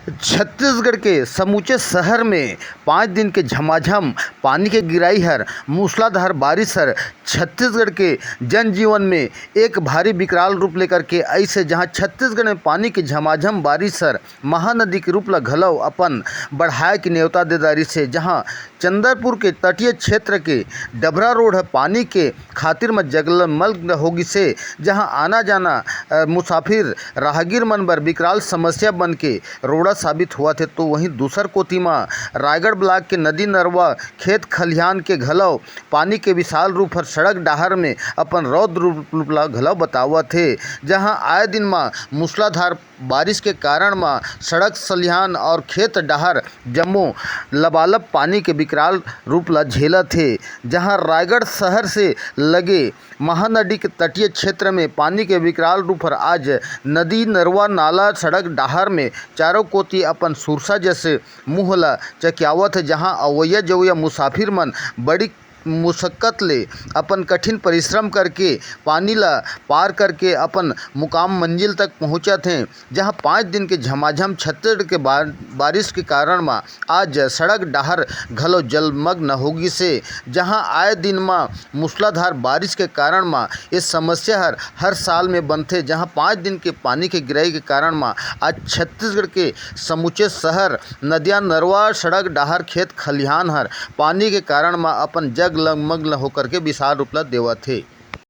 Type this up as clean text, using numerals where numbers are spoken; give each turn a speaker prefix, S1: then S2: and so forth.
S1: छत्तीसगढ़ के समूचे शहर में 5 दिन के झमाझम पानी के गिराई हर मूसलाधार बारिश हर छत्तीसगढ़ के जनजीवन में एक भारी विकराल रूप लेकर के ऐसे जहां छत्तीसगढ़ में पानी के झमाझम बारिश हर महानदी के रूप ल घलौ अपन बढ़ाए के न्योता दे दारी से जहां चंदरपुर के तटीय क्षेत्र के डभरा रोड पानी के खातिर में जगमग होगी से जहां आना जाना मुसाफिर राहगीर मन बर विकराल समस्या बन के रोड़ा साबित हुआ थे। तो वहीं दूसर कोती में रायगढ़ ब्लॉक के नदी नरवा खेत खलिहान के घलौ पानी के विशाल रूप हर सड़क डाहर में अपन रौद्र रूप ला घलौ बतावा थे। जहां आए दिन में मूसलाधार बारिश के कारण में सड़क सलिहान और खेत डाहर जम्मो लबालब पानी के विकराल रूप ला झेला थे। जहां रायगढ़ शहर से लगे महानदी के तटीय क्षेत्र में पानी के विकराल रूप हर आज नदी नरवा नाला सड़क डाहर में चारों कोती अपन सुरसा जैसे मुँह ला चकियावत है। जहां अवैया जवैया मुसाफिर मन बड़ी मुशक्कत ले अपन कठिन परिश्रम करके पानी ला पार करके अपन मुकाम मंजिल तक पहुँचत हैं। जहां 5 दिन के झमाझम छत्तीसगढ़ के बारिश के कारण में आज सड़क डाहर घलो जलमग्न होगी से जहां आए दिन में मूसलाधार बारिश के कारण में इस समस्या हर साल में बनते। जहां 5 दिन के पानी के गिराई के कारण में आज छत्तीसगढ़ के समूचे शहर नदियाँ नरवा सड़क डाहर खेत खलिहान हर पानी के कारण में अपन जगमग्न होकर के विशाल रूप ला देवत है।